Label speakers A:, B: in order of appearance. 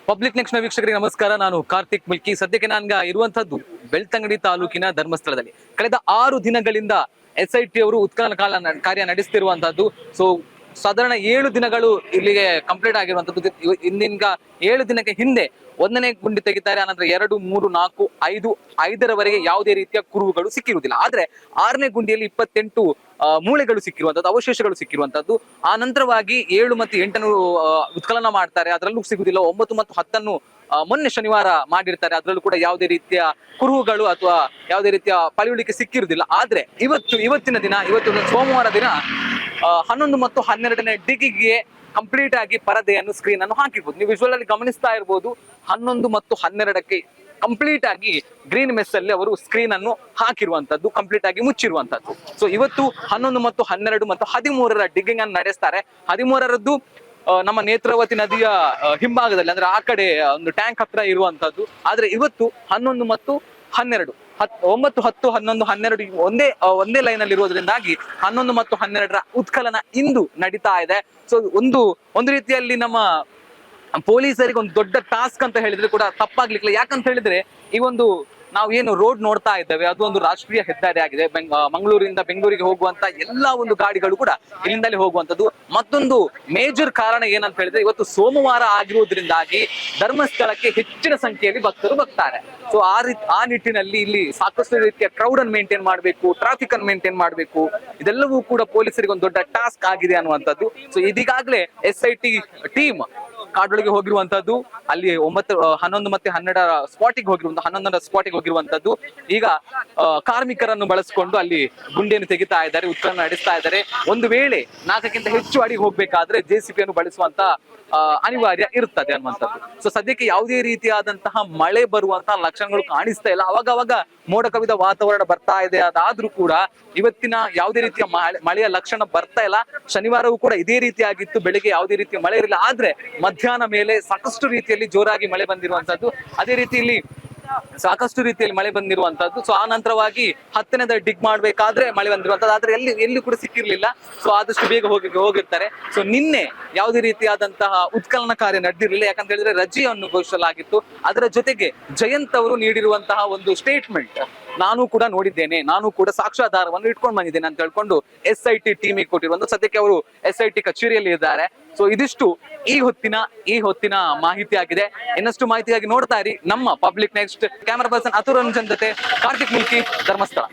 A: Public next ನ ವೀಕ್ಷಕರಿಗೆ ನಮಸ್ಕಾರ. ನಾನು ಕಾರ್ತಿಕ್ ಮಿಲ್ಕಿ. ಸದ್ಯಕ್ಕೆ ನಾನ್ಗ ಇರುವಂತದ್ದು ಬೆಳ್ತಂಗಡಿ ತಾಲೂಕಿನ ಧರ್ಮಸ್ಥಳದಲ್ಲಿ ಕಳೆದ 6 ದಿನಗಳಿಂದ SIT ಅವರು ಉತ್ಖನನ ಕಾರ್ಯ ನಡೆಸ್ತಿರುವಂತದ್ದು. ಸೊ ಸಾಧಾರಣ 7 ದಿನಗಳು ಇಲ್ಲಿಗೆ ಕಂಪ್ಲೀಟ್ ಆಗಿರುವಂತದ್ದು. ಇಂದಿನ 7 ದಿನಕ್ಕೆ ಹಿಂದೆ 1ನೇ ಗುಂಡಿ ತೆಗಿತಾರೆ, ಆನಂತರ 2, 3, 4, 5, 5ರವರೆಗೆ ಯಾವುದೇ ರೀತಿಯ ಕುರುಹುಗಳು ಸಿಕ್ಕಿರುವುದಿಲ್ಲ. ಆದ್ರೆ 6ನೇ ಗುಂಡಿಯಲ್ಲಿ 28 ಮೂಳೆಗಳು ಸಿಕ್ಕಿರುವಂತದ್ದು, ಅವಶೇಷಗಳು ಸಿಕ್ಕಿರುವಂತದ್ದು. ಆ ನಂತರವಾಗಿ 7 ಮತ್ತು 8 ಉತ್ಖನನ ಮಾಡ್ತಾರೆ, ಅದರಲ್ಲೂ ಸಿಗುದಿಲ್ಲ. 9 ಮತ್ತು 10 ಮೊನ್ನೆ ಶನಿವಾರ ಮಾಡಿರ್ತಾರೆ, ಅದರಲ್ಲೂ ಕೂಡ ಯಾವುದೇ ರೀತಿಯ ಕುರುಹುಗಳು ಅಥವಾ ಯಾವುದೇ ರೀತಿಯ ಪಳೆಯುಳಿಕೆ ಸಿಕ್ಕಿರುವುದಿಲ್ಲ. ಆದ್ರೆ ಇವತ್ತಿನ ದಿನ, ಇವತ್ತು ಸೋಮವಾರ ದಿನ 11 ಮತ್ತು 12ನೇ ಡಿಗಿಗೆ ಕಂಪ್ಲೀಟ್ ಆಗಿ ಪರದೆಯನ್ನು, ಸ್ಕ್ರೀನ್ ಅನ್ನು ಹಾಕಿರ್ಬೋದು. ನೀವು ವಿಜುವಲ್ ಅಲ್ಲಿ ಗಮನಿಸ್ತಾ ಇರ್ಬೋದು. 11 ಮತ್ತು 12ಕ್ಕೆ ಕಂಪ್ಲೀಟ್ ಆಗಿ ಗ್ರೀನ್ ಮೆಸ್ ಅಲ್ಲಿ ಅವರು ಸ್ಕ್ರೀನ್ ಅನ್ನು ಹಾಕಿರುವಂತದ್ದು, ಕಂಪ್ಲೀಟ್ ಆಗಿ ಮುಚ್ಚಿರುವಂತದ್ದು. ಸೊ ಇವತ್ತು 11 ಮತ್ತು 12 ಮತ್ತು 13ರ ಡಿಗ್ಗಿಂಗ್ ಅನ್ನು ನಡೆಸ್ತಾರೆ. 13ರದ್ದು ನಮ್ಮ ನೇತ್ರಾವತಿ ನದಿಯ ಹಿಂಭಾಗದಲ್ಲಿ, ಅಂದ್ರೆ ಆ ಕಡೆ ಒಂದು ಟ್ಯಾಂಕ್ ಹತ್ರ ಇರುವಂತದ್ದು. ಆದ್ರೆ ಇವತ್ತು 11 ಮತ್ತು 12, 9, 10, 11, 12 ಒಂದೇ ಲೈನ್ ಅಲ್ಲಿ ಇರೋದ್ರಿಂದಾಗಿ 11 ಮತ್ತು 12ರ ಉತ್ಖನನ ಇಂದು ನಡೀತಾ ಇದೆ. ಸೊ ಒಂದು ರೀತಿಯಲ್ಲಿ ನಮ್ಮ ಪೊಲೀಸರಿಗೆ ಒಂದು ದೊಡ್ಡ ಟಾಸ್ಕ್ ಅಂತ ಹೇಳಿದ್ರೆ ಕೂಡ ತಪ್ಪಾಗ್ಲಿಕ್ಕಿಲ್ಲ. ಯಾಕಂತ ಹೇಳಿದ್ರೆ ಈ ಒಂದು ನಾವು ಏನು ರೋಡ್ ನೋಡ್ತಾ ಇದ್ದೇವೆ, ಅದು ಒಂದು ರಾಷ್ಟ್ರೀಯ ಹೆದ್ದಾರಿ ಆಗಿದೆ. ಮಂಗಳೂರಿಂದ ಬೆಂಗಳೂರಿಗೆ ಹೋಗುವಂತ ಎಲ್ಲಾ ಒಂದು ಗಾಡಿಗಳು ಕೂಡ ಇಲ್ಲಿಂದಲೇ ಹೋಗುವಂತದ್ದು. ಮತ್ತೊಂದು ಮೇಜರ್ ಕಾರಣ ಏನಂತ ಹೇಳಿದ್ರೆ, ಇವತ್ತು ಸೋಮವಾರ ಆಗಿರುವುದರಿಂದಾಗಿ ಧರ್ಮಸ್ಥಳಕ್ಕೆ ಹೆಚ್ಚಿನ ಸಂಖ್ಯೆಯಲ್ಲಿ ಭಕ್ತರು ಬರ್ತಾರೆ. ಸೊ ಆ ನಿಟ್ಟಿನಲ್ಲಿ ಇಲ್ಲಿ ಸಾಕಷ್ಟು ರೀತಿಯ ಕ್ರೌಡ್ ಅನ್ನು ಮೇಂಟೈನ್ ಮಾಡಬೇಕು, ಟ್ರಾಫಿಕ್ ಅನ್ನು ಮೇಂಟೈನ್ ಮಾಡಬೇಕು. ಇದೆಲ್ಲವೂ ಕೂಡ ಪೊಲೀಸರಿಗೆ ಒಂದು ದೊಡ್ಡ ಟಾಸ್ಕ್ ಆಗಿದೆ ಅನ್ನುವಂಥದ್ದು. ಸೊ ಇದೀಗಾಗಲೇ SIT ಟೀಮ್ ಕಾಡೊಳಗೆ ಹೋಗಿರುವಂತದ್ದು, ಅಲ್ಲಿ 9, 11 ಮತ್ತೆ 12ರ ಸ್ಪಾಟಿಗೆ ಹೋಗಿರುವಂತ 11ರ ಸ್ಪಾಟಿಗೆ ಹೋಗಿರುವಂತದ್ದು. ಈಗ ಕಾರ್ಮಿಕರನ್ನು ಬಳಸಿಕೊಂಡು ಅಲ್ಲಿ ಗುಂಡಿಯನ್ನು ತೆಗಿತಾ ಇದ್ದಾರೆ, ಉತ್ಖನನ ನಡೆಸ್ತಾ ಇದ್ದಾರೆ. ಒಂದು ವೇಳೆ 4ಕ್ಕಿಂತ ಹೆಚ್ಚು ಅಡಿಗೆ ಹೋಗ್ಬೇಕಾದ್ರೆ JCB ಅನ್ನು ಬಳಸುವಂತ ಅನಿವಾರ್ಯ ಇರುತ್ತದೆ ಅನ್ನುವಂಥದ್ದು. ಸೊ ಸದ್ಯಕ್ಕೆ ಯಾವುದೇ ರೀತಿಯಾದಂತಹ ಮಳೆ ಬರುವಂತಹ ಲಕ್ಷಣಗಳು ಕಾಣಿಸ್ತಾ ಇಲ್ಲ. ಅವಾಗ ಮೋಡ ಕವಿದ ವಾತಾವರಣ ಬರ್ತಾ ಇದೆ. ಅದಾದ್ರೂ ಕೂಡ ಇವತ್ತಿನ ಯಾವುದೇ ರೀತಿಯ ಮಳೆಯ ಲಕ್ಷಣ ಬರ್ತಾ ಇಲ್ಲ. ಶನಿವಾರವೂ ಕೂಡ ಇದೇ ರೀತಿಯಾಗಿತ್ತು, ಬೆಳಿಗ್ಗೆ ಯಾವುದೇ ರೀತಿಯ ಮಳೆ ಇರಲಿಲ್ಲ. ಆದ್ರೆ ಮಧ್ಯಾಹ್ನ ಮೇಲೆ ಸಾಕಷ್ಟು ರೀತಿಯಲ್ಲಿ ಜೋರಾಗಿ ಮಳೆ ಬಂದಿರುವಂತದ್ದು, ಅದೇ ರೀತಿ ಇಲ್ಲಿ ಸಾಕಷ್ಟು ರೀತಿಯಲ್ಲಿ ಮಳೆ ಬಂದಿರುವಂತದ್ದು. ಸೊ ಆ ನಂತರವಾಗಿ 10ನೇದ ಡಿಗ್ ಮಾಡ್ಬೇಕಾದ್ರೆ ಮಳೆ ಬಂದಿರುವಂತದ್ದು, ಆದ್ರೆ ಎಲ್ಲಿ ಕೂಡ ಸಿಕ್ಕಿರ್ಲಿಲ್ಲ. ಸೊ ಆದಷ್ಟು ಬೇಗ ಹೋಗಿರ್ತಾರೆ. ಸೊ ನಿನ್ನೆ ಯಾವುದೇ ರೀತಿಯಾದಂತಹ ಉತ್ಖನನ ಕಾರ್ಯ ನಡೆದಿರಲಿಲ್ಲ, ಯಾಕಂತ ಹೇಳಿದ್ರೆ ರಜೆಯನ್ನು ಘೋಷಿಸಲಾಗಿತ್ತು. ಅದರ ಜೊತೆಗೆ ಜಯಂತ್ ಅವರು ನೀಡಿರುವಂತಹ ಒಂದು ಸ್ಟೇಟ್ಮೆಂಟ್ ನಾನು ಕೂಡ ನೋಡಿದ್ದೇನೆ, ನಾನು ಕೂಡ ಸಾಕ್ಷ್ಯಾಧಾರವನ್ನು ಇಟ್ಕೊಂಡು ಬಂದಿದ್ದೇನೆ ಅಂತ ಹೇಳ್ಕೊಂಡು SIT ಟೀಮಿಗೆ ಕೊಟ್ಟಿರುವಂತ. ಸದ್ಯಕ್ಕೆ ಅವರು SIT ಕಚೇರಿಯಲ್ಲಿ ಇದ್ದಾರೆ. ಸೊ ಇದಿಷ್ಟು ಈ ಹೊತ್ತಿನ ಮಾಹಿತಿ ಆಗಿದೆ. ಇನ್ನಷ್ಟು ಮಾಹಿತಿಯಾಗಿ ನೋಡ್ತಾ ಇರಿ ನಮ್ಮ public next. Camera person Atur Ranjan ಜೊತೆ ಕಾರ್ತಿಕ್ ಮಿಲ್ಕಿ, ಧರ್ಮಸ್ಥಳ.